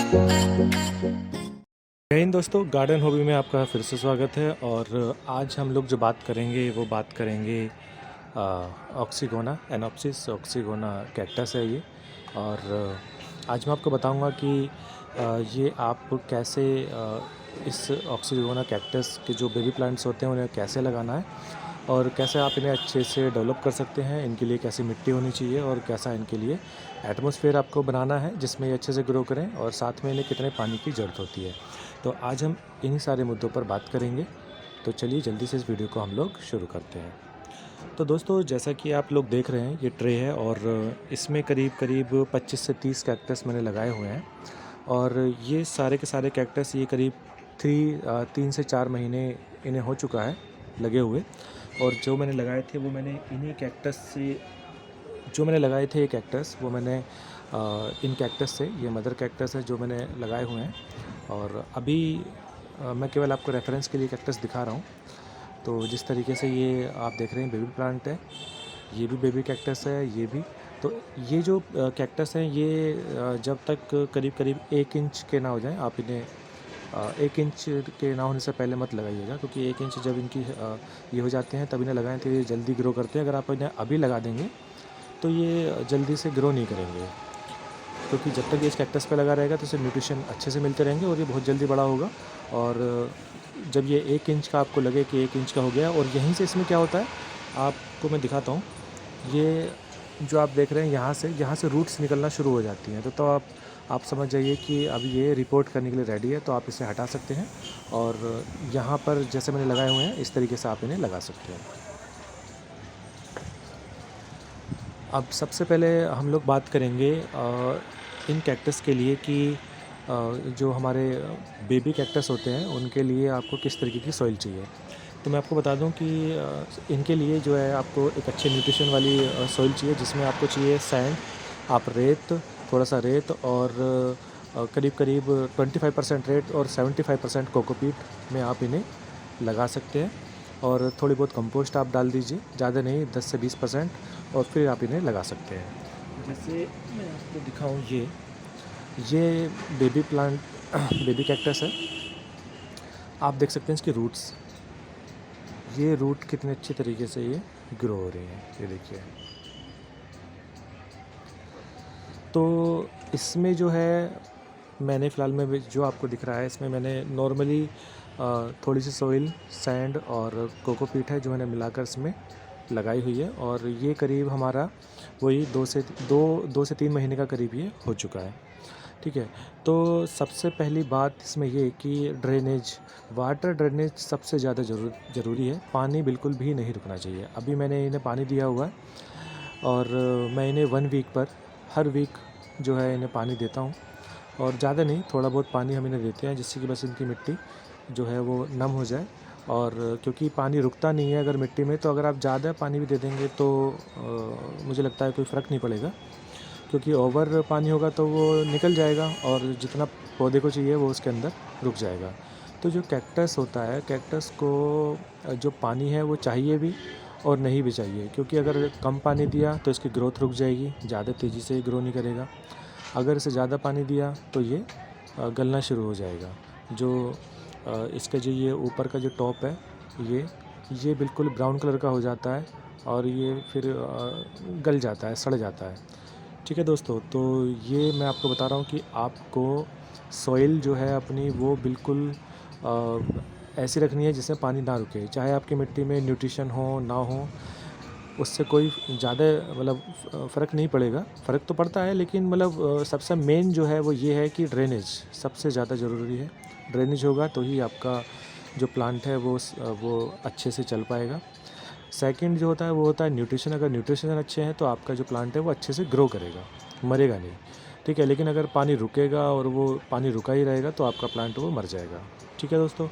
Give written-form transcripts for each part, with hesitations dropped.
जय हिंद दोस्तों, garden hobby में आपका फिर से स्वागत है। और आज हम लोग जो बात करेंगे वो बात करेंगे ऑक्सीगोना एनोप्सिस ऑक्सीगोना कैक्टस है ये। और आज मैं आपको बताऊंगा कि ये आप कैसे इस ऑक्सीगोना कैक्टस के जो बेबी प्लांट्स होते हैं उन्हें कैसे लगाना है और कैसे आप इन्हें अच्छे से डेवलप कर सकते हैं। इनके लिए कैसी मिट्टी होनी चाहिए और कैसा इनके लिए एटमॉस्फेयर आपको बनाना है जिसमें ये अच्छे से ग्रो करें, और साथ में इन्हें कितने पानी की ज़रूरत होती है। तो आज हम इन्हीं सारे मुद्दों पर बात करेंगे। तो चलिए जल्दी से इस वीडियो को हम लोग शुरू करते हैं। तो दोस्तों, जैसा कि आप लोग देख रहे हैं, ये ट्रे है और इसमें करीब करीब 25 से 30 कैक्टस मैंने लगाए हुए हैं। और ये सारे के सारे कैक्टस ये करीब 3 से 4 महीने इन्हें हो चुका है लगे हुए। और जो मैंने लगाए थे वो मैंने इन्हीं कैक्टस से जो मैंने लगाए थे ये कैक्टस वो मैंने इन कैक्टस से, ये मदर कैक्टस है जो मैंने लगाए हुए हैं। और अभी मैं केवल आपको रेफरेंस के लिए कैक्टस दिखा रहा हूँ। तो जिस तरीके से ये आप देख रहे हैं बेबी प्लांट है, ये भी बेबी कैक्टस है, ये भी। तो ये जो कैक्टस हैं ये जब तक करीब करीब 1 इंच के ना हो जाएं, आप इन्हें 1 इंच के ना होने से पहले मत लगाइएगा, क्योंकि 1 इंच जब इनकी ये हो जाते हैं तब इन्हें लगाएं तो ये जल्दी ग्रो करते हैं। अगर आप इन्हें अभी लगा देंगे तो ये जल्दी से ग्रो नहीं करेंगे, क्योंकि जब तक ये इस कैक्टस पे लगा रहेगा तो इसे न्यूट्रिशन अच्छे से मिलते रहेंगे और ये बहुत जल्दी बड़ा होगा। और जब ये 1 इंच का आपको लगे कि 1 इंच का हो गया, और यहीं से इसमें क्या होता है आपको मैं दिखाता हूँ। ये जो आप देख रहे हैं यहाँ से रूट्स निकलना शुरू हो जाती हैं। तो आप समझ जाइए कि अब ये रिपोर्ट करने के लिए रेडी है। तो आप इसे हटा सकते हैं और यहाँ पर जैसे मैंने लगाए हुए हैं इस तरीके से आप इन्हें लगा सकते हैं। अब सबसे पहले हम लोग बात करेंगे इन कैक्टस के लिए कि जो हमारे बेबी कैक्टस होते हैं उनके लिए आपको किस तरीके की सॉइल चाहिए। तो मैं आपको बता दूं कि इनके लिए जो है आपको एक अच्छे न्यूट्रिशन वाली सॉइल चाहिए, जिसमें आपको चाहिए सैंड, आप रेत, थोड़ा सा रेत और करीब करीब 25% रेत और 75% कोकोपीट में आप इन्हें लगा सकते हैं। और थोड़ी बहुत कंपोस्ट आप डाल दीजिए, ज़्यादा नहीं, 10 से 20%, और फिर आप इन्हें लगा सकते हैं। जैसे मैं आपको दिखाऊं, ये बेबी प्लांट बेबी कैक्टस है। आप देख सकते हैं इसके रूट्स, ये रूट कितने अच्छे तरीके से ये ग्रो हो रही हैं, ये देखिए। तो इसमें जो है मैंने फ़िलहाल में जो आपको दिख रहा है इसमें मैंने नॉर्मली थोड़ी सी सॉइल, सैंड और कोकोपीट है जो मैंने मिलाकर इसमें लगाई हुई है। और ये करीब हमारा वही 2 से 3 महीने का करीब ये हो चुका है। ठीक है। तो सबसे पहली बात इसमें ये कि ड्रेनेज, वाटर ड्रेनेज सबसे ज़्यादा ज़रूरी है। पानी बिल्कुल भी नहीं रुकना चाहिए। अभी मैंने इन्हें पानी दिया हुआ है और मैं इन्हें 1 वीक पर हर वीक जो है इन्हें पानी देता हूँ। और ज़्यादा नहीं, थोड़ा बहुत पानी हम इन्हें देते हैं जिससे कि बस इनकी मिट्टी जो है वो नम हो जाए। और क्योंकि पानी रुकता नहीं है अगर मिट्टी में, तो अगर आप ज़्यादा पानी भी दे देंगे तो मुझे लगता है कोई फ़र्क नहीं पड़ेगा, क्योंकि ओवर पानी होगा तो वो निकल जाएगा और जितना पौधे को चाहिए वो उसके अंदर रुक जाएगा। तो जो कैक्टस होता है, कैक्टस को जो पानी है वो चाहिए भी और नहीं भी चाहिए, क्योंकि अगर कम पानी दिया तो इसकी ग्रोथ रुक जाएगी, ज़्यादा तेज़ी से ग्रो नहीं करेगा। अगर इसे ज़्यादा पानी दिया तो ये गलना शुरू हो जाएगा। जो इसका जो ये ऊपर का जो टॉप है ये बिल्कुल ब्राउन कलर का हो जाता है और ये फिर गल जाता है, सड़ जाता है। ठीक है दोस्तों, तो ये मैं आपको बता रहा हूँ कि आपको सॉइल जो है अपनी वो बिल्कुल ऐसी रखनी है जिसमें पानी ना रुके। चाहे आपकी मिट्टी में न्यूट्रिशन हो ना हो, उससे कोई ज़्यादा मतलब फ़र्क नहीं पड़ेगा। फ़र्क तो पड़ता है लेकिन मतलब सबसे मेन जो है वो ये है कि ड्रेनेज सबसे ज़्यादा ज़रूरी है। ड्रेनेज होगा तो ही आपका जो प्लांट है वो अच्छे से चल पाएगा। सेकंड जो होता है वो होता है न्यूट्रिशन। अगर न्यूट्रिशन अच्छे हैं तो आपका जो प्लांट है वो अच्छे से ग्रो करेगा, मरेगा नहीं। ठीक है, लेकिन अगर पानी रुकेगा और वो पानी रुका ही रहेगा तो आपका प्लांट वो मर जाएगा। ठीक है दोस्तों,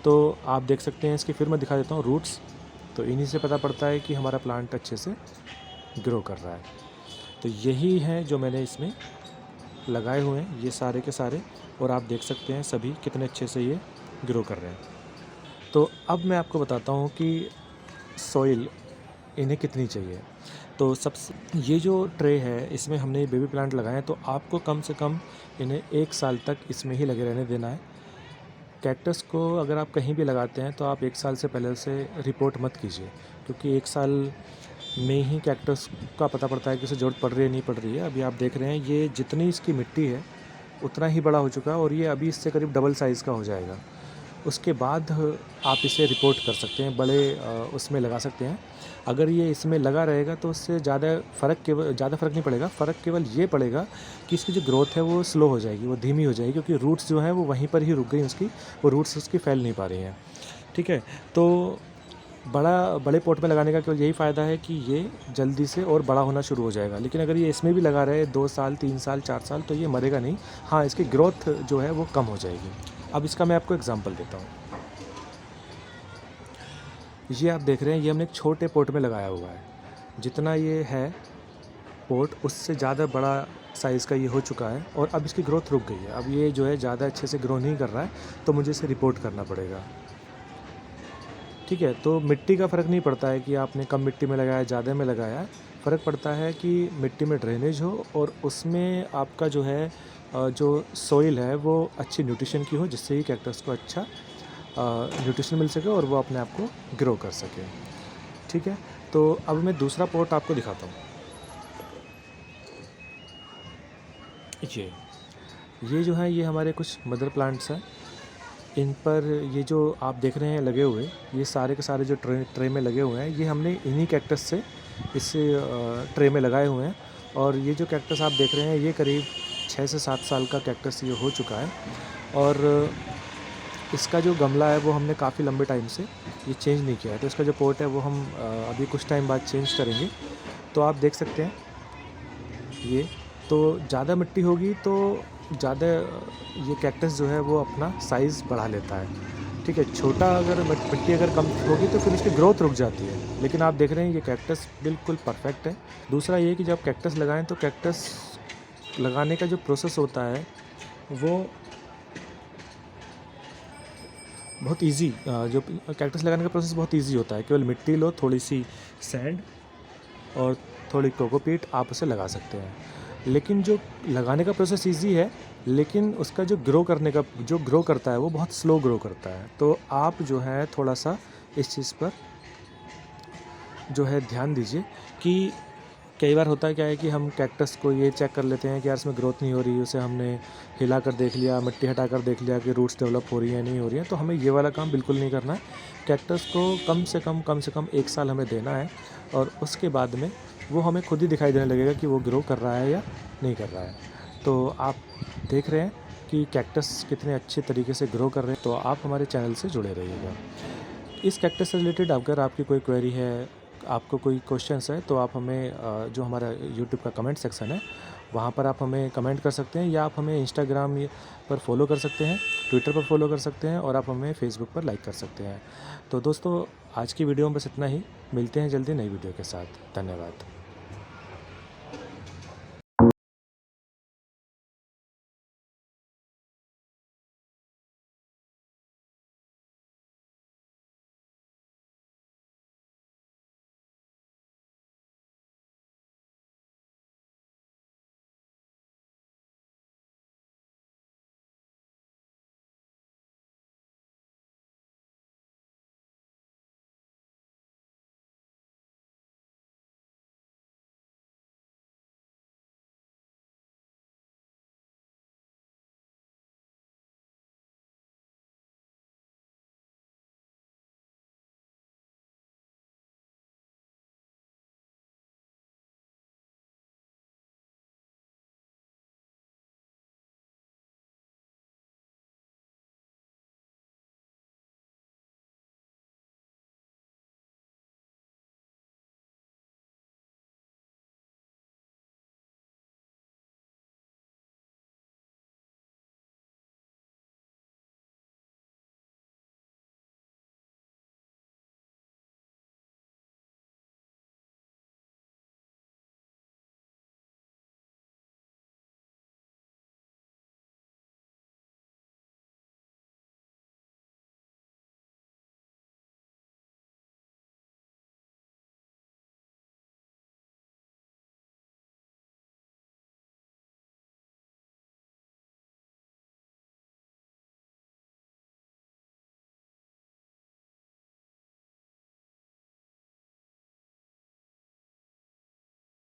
तो आप देख सकते हैं इसकी, फिर मैं दिखा देता हूँ रूट्स। तो इन्हीं से पता पड़ता है कि हमारा प्लांट अच्छे से ग्रो कर रहा है। तो यही है जो मैंने इसमें लगाए हुए हैं, ये सारे के सारे। और आप देख सकते हैं सभी कितने अच्छे से ये ग्रो कर रहे हैं। तो अब मैं आपको बताता हूँ कि सॉइल इन्हें कितनी चाहिए। तो तो ये जो ट्रे है इसमें हमने बेबी प्लांट लगाए हैं, तो आपको कम से कम इन्हें 1 साल तक इसमें ही लगे रहने देना है। कैक्टस को अगर आप कहीं भी लगाते हैं तो आप 1 साल से पहले उसे रिपोर्ट मत कीजिए, क्योंकि 1 साल में ही कैक्टस का पता पड़ता है कि उसे ज़रूरत पड़ रही है नहीं पड़ रही है। अभी आप देख रहे हैं ये जितनी इसकी मिट्टी है उतना ही बड़ा हो चुका है और ये अभी इससे करीब डबल साइज़ का हो जाएगा। उसके बाद आप इसे रिपोर्ट कर सकते हैं, बड़े उसमें लगा सकते हैं। अगर ये इसमें लगा रहेगा तो उससे ज़्यादा फ़र्क नहीं पड़ेगा। फ़र्क केवल ये पड़ेगा कि इसकी जो ग्रोथ है वो स्लो हो जाएगी, वो धीमी हो जाएगी, क्योंकि रूट्स जो हैं वो वहीं पर ही रुक गई उसकी, वो रूट्स उसकी फैल नहीं पा रही हैं। ठीक है, तो बड़े पॉट में लगाने का केवल यही फ़ायदा है कि ये जल्दी से और बड़ा होना शुरू हो जाएगा। लेकिन अगर ये इसमें भी लगा रहे 2 साल 3 साल 4 साल तो ये मरेगा नहीं। हाँ, इसकी ग्रोथ जो है वो कम हो जाएगी। अब इसका मैं आपको एग्जांपल देता हूँ। ये आप देख रहे हैं, ये हमने एक छोटे पॉट में लगाया हुआ है। जितना ये है पॉट उससे ज़्यादा बड़ा साइज़ का ये हो चुका है और अब इसकी ग्रोथ रुक गई है। अब ये जो है ज़्यादा अच्छे से ग्रो नहीं कर रहा है, तो मुझे इसे रिपोर्ट करना पड़ेगा। ठीक है, तो मिट्टी का फ़र्क नहीं पड़ता है कि आपने कम मिट्टी में लगाया ज़्यादा में लगाया। फ़र्क पड़ता है कि मिट्टी में ड्रेनेज हो और उसमें आपका जो है जो सॉइल है वो अच्छी न्यूट्रिशन की हो, जिससे कि कैक्टस को अच्छा न्यूट्रिशन मिल सके और वो अपने आप को ग्रो कर सके। ठीक है, तो अब मैं दूसरा पॉट आपको दिखाता हूँ। ये जो है ये हमारे कुछ मदर प्लांट्स हैं। इन पर ये जो आप देख रहे हैं लगे हुए, ये सारे के सारे जो ट्रे में लगे हुए हैं, ये हमने इन्हीं कैक्टस से इस ट्रे में लगाए हुए हैं। और ये जो कैक्टस आप देख रहे हैं ये करीब 6 से 7 साल का कैक्टस ये हो चुका है। और इसका जो गमला है वो हमने काफ़ी लंबे टाइम से ये चेंज नहीं किया है, तो इसका जो पॉट है वो हम अभी कुछ टाइम बाद चेंज करेंगे। तो आप देख सकते हैं ये, तो ज़्यादा मिट्टी होगी तो ज़्यादा ये कैक्टस जो है वो अपना साइज़ बढ़ा लेता है। ठीक है, छोटा अगर मिट्टी अगर कम होगी तो फिर इसकी ग्रोथ रुक जाती है। लेकिन आप देख रहे हैं ये कैक्टस बिल्कुल परफेक्ट है। दूसरा ये कि जब कैक्टस लगाएं तो कैक्टस लगाने का जो प्रोसेस होता है वो बहुत ईजी, जो कैक्टस लगाने का प्रोसेस बहुत ईजी होता है। केवल मिट्टी लो, थोड़ी सी सैंड और थोड़ी कोकोपीट, आप उसे लगा सकते हैं। लेकिन जो लगाने का प्रोसेस ईजी है, लेकिन उसका जो ग्रो करता है वो बहुत स्लो ग्रो करता है। तो आप जो है थोड़ा सा इस चीज़ पर जो है ध्यान दीजिए कि कई बार होता है क्या है कि हम कैक्टस को ये चेक कर लेते हैं कि यार इसमें ग्रोथ नहीं हो रही, उसे हमने हिला कर देख लिया, मिट्टी हटा कर देख लिया कि रूट्स डेवलप हो रही हैं नहीं हो रही हैं। तो हमें ये वाला काम बिल्कुल नहीं करना है। कैक्टस को कम से कम 1 साल हमें देना है और उसके बाद में वो हमें खुद ही दिखाई देने लगेगा कि वो ग्रो कर रहा है या नहीं कर रहा है। तो आप देख रहे हैं कि कैक्टस कितने अच्छे तरीके से ग्रो कर रहे हैं। तो आप हमारे चैनल से जुड़े रहिएगा। इस कैक्टस से रिलेटेड अगर आपकी कोई क्वेरी है, आपको कोई क्वेश्चंस है, तो आप हमें जो हमारा यूट्यूब का कमेंट सेक्शन है वहाँ पर आप हमें कमेंट कर सकते हैं, या आप हमें इंस्टाग्राम पर फॉलो कर सकते हैं, ट्विटर पर फॉलो कर सकते हैं और आप हमें फेसबुक पर लाइक कर सकते हैं। तो दोस्तों आज की वीडियो में बस इतना ही। मिलते हैं जल्दी नई वीडियो के साथ। धन्यवाद।